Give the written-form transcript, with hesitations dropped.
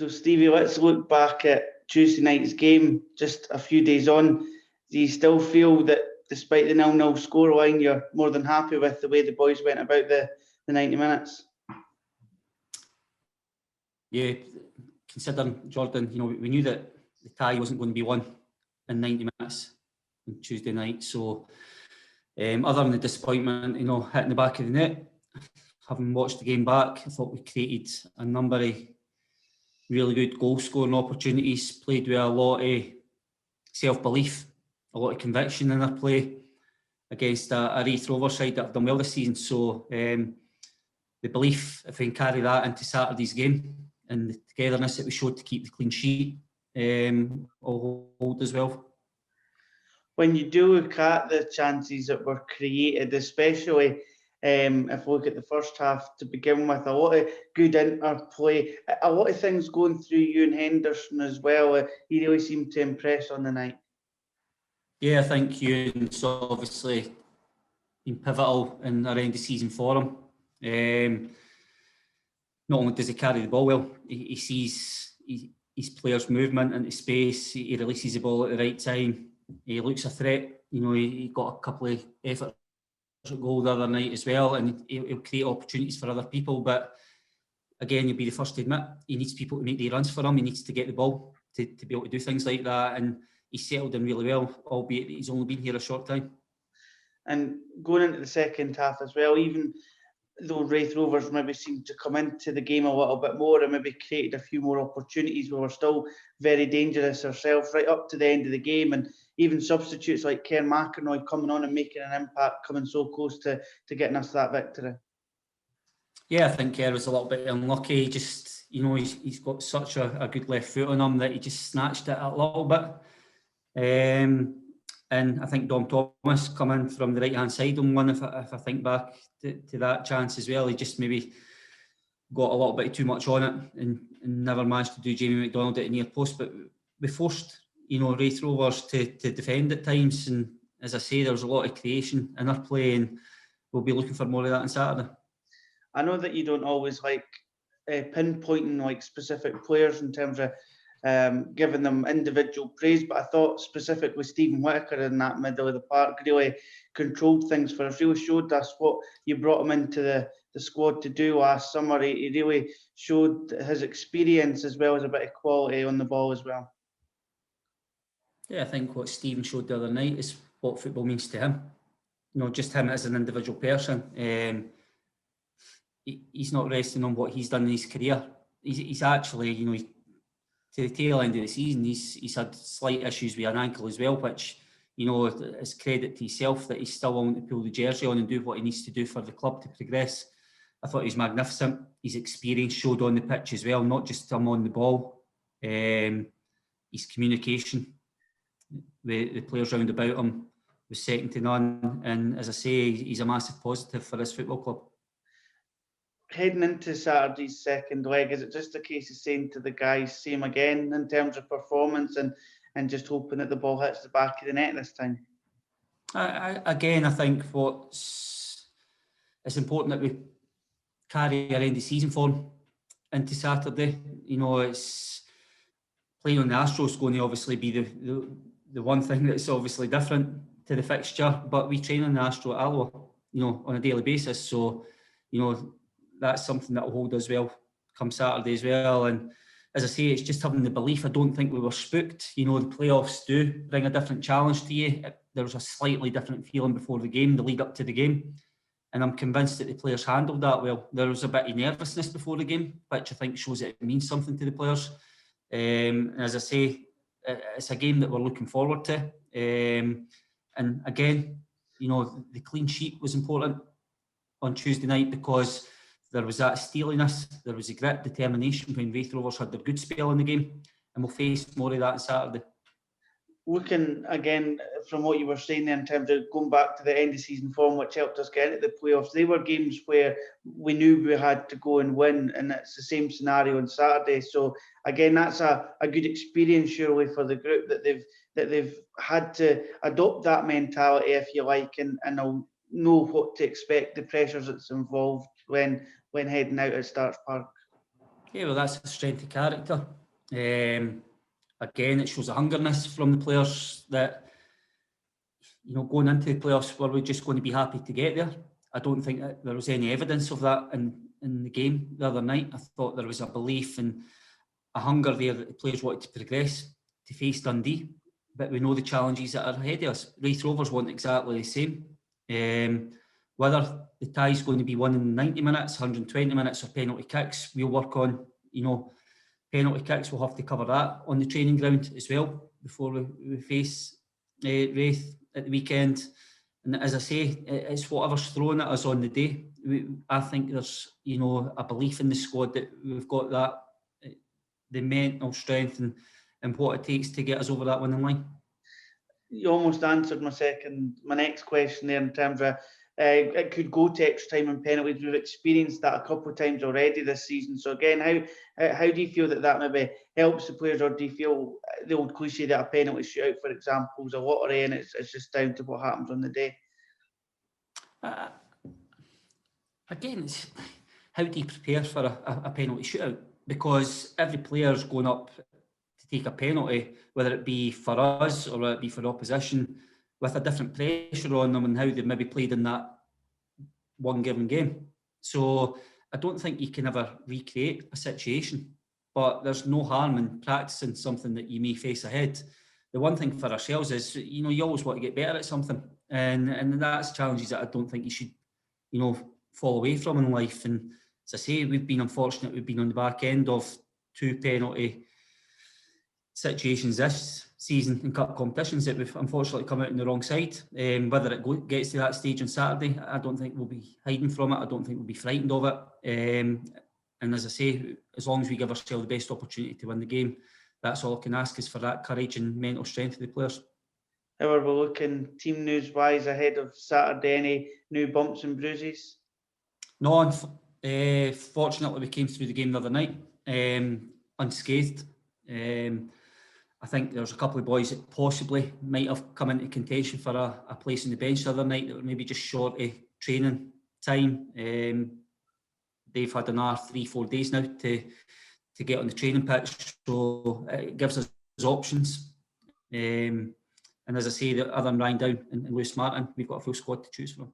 So Stevie, let's look back at Tuesday night's game, just a few days on. Do you still feel that despite the 0-0 scoreline, you're more than happy with the way the boys went about the 90 minutes? Yeah, considering, Jordan, we knew that the tie wasn't going to be won in 90 minutes on Tuesday night. So other than the disappointment, hitting the back of the net, having watched the game back, I thought we created a number of really good goal-scoring opportunities, played with a lot of self-belief, a lot of conviction in our play against a Wraith Rovers side that have done well this season. So the belief, if we can carry that into Saturday's game, and the togetherness that we showed to keep the clean sheet, will hold as well. When you do look at the chances that were created, especially if we look at the first half to begin with, a lot of good interplay, a lot of things going through you and Henderson as well. He really seemed to impress on the night. Yeah, I think Ewan's obviously been pivotal in our end of season for him. Not only does he carry the ball well, he sees his players' movement into space, he releases the ball at the right time, he looks a threat. He got a couple of efforts at goal the other night as well, and he'll create opportunities for other people. But again, you'll be the first to admit, he needs people to make the runs for him, he needs to get the ball to be able to do things like that, and he's settled in really well, albeit that he's only been here a short time. And going into the second half as well, even though Wraith Rovers maybe seemed to come into the game a little bit more and maybe created a few more opportunities, we were still very dangerous ourselves right up to the end of the game, and even substitutes like Ken McInroy coming on and making an impact, coming so close to getting us that victory. Yeah, I think Kerr was a little bit unlucky. Just, he's got such a good left foot on him that he just snatched it a little bit. And I think Dom Thomas coming from the right-hand side on one, if I think back to that chance as well, he just maybe got a little bit too much on it and never managed to do Jamie McDonald at the near post. But we forced, Wraith Rovers to defend at times. And as I say, there was a lot of creation in our play, and we'll be looking for more of that on Saturday. I know that you don't always like pinpointing like specific players in terms of giving them individual praise, but I thought specifically Stephen Whittaker in that middle of the park really controlled things for us, really showed us what you brought him into the squad to do last summer. He really showed his experience as well as a bit of quality on the ball as well. Yeah, I think what Stephen showed the other night is what football means to him. Just him as an individual person. He's not resting on what he's done in his career. He's actually, to the tail end of the season, he's had slight issues with an ankle as well, which, is credit to himself that he's still willing to pull the jersey on and do what he needs to do for the club to progress. I thought he was magnificent. His experience showed on the pitch as well, not just him on the ball. His communication with the players round about him was second to none. And as I say, he's a massive positive for this football club. Heading into Saturday's second leg, is it just a case of saying to the guys, same again in terms of performance and just hoping that the ball hits the back of the net this time? I think it's important that we carry our end of season form into Saturday. It's playing on the Astros going to obviously be the one thing that's obviously different to the fixture, but we train on the Astro at Alloa, on a daily basis. So, that's something that will hold us well come Saturday as well. And as I say, it's just having the belief. I don't think we were spooked. The playoffs do bring a different challenge to you. There was a slightly different feeling before the game, the lead up to the game. And I'm convinced that the players handled that well. There was a bit of nervousness before the game, which I think shows that it means something to the players. As I say, it's a game that we're looking forward to. And again, the clean sheet was important on Tuesday night because there was that steeliness, there was a grit, determination when Wraith Rovers had their good spell in the game, and we'll face more of that on Saturday. Looking again from what you were saying there in terms of going back to the end of season form, which helped us get into the playoffs, they were games where we knew we had to go and win, and it's the same scenario on Saturday. So again, that's a good experience surely for the group that they've had to adopt that mentality, if you like, and they'll know what to expect, the pressures that's involved when heading out at Starks Park. Yeah, well, that's a strength of character. Again, it shows a hungerness from the players that, going into the playoffs, were we just going to be happy to get there? I don't think that there was any evidence of that in the game the other night. I thought there was a belief and a hunger there that the players wanted to progress, to face Dundee. But we know the challenges that are ahead of us. Raith Rovers want exactly the same. Whether the tie is going to be won in 90 minutes, 120 minutes, or penalty kicks, we'll work on, penalty kicks. We'll have to cover that on the training ground as well before we face Raith at the weekend. And as I say, it's whatever's thrown at us on the day. I think there's, a belief in the squad that we've got that, the mental strength and what it takes to get us over that winning line. You almost answered my next question there in terms of it could go to extra time and penalties. We've experienced that a couple of times already this season. So again, how do you feel that maybe helps the players, or do you feel the old cliche that a penalty shootout, for example, is a lottery and it's just down to what happens on the day? Again, it's how do you prepare for a penalty shootout? Because every player's going up to take a penalty, whether it be for us or whether it be for opposition, with a different pressure on them and how they've maybe played in that one given game. So I don't think you can ever recreate a situation, but there's no harm in practicing something that you may face ahead. The one thing for ourselves is, you always want to get better at something, and that's challenges that I don't think you should, fall away from in life. And as I say, we've been unfortunate. We've been on the back end of 2 penalty situations this season in cup competitions that we've unfortunately come out on the wrong side. Whether it gets to that stage on Saturday, I don't think we'll be hiding from it. I don't think we'll be frightened of it. And as I say, as long as we give ourselves the best opportunity to win the game, that's all I can ask, is for that courage and mental strength of the players. How are we looking team news-wise ahead of Saturday? Any new bumps and bruises? No, fortunately we came through the game the other night unscathed. I think there's a couple of boys that possibly might have come into contention for a place on the bench the other night that were maybe just short of training time. They've had another 3-4 days now to get on the training pitch, so it gives us options. And as I say, other than Ryan Down and Lewis Martin, we've got a full squad to choose from.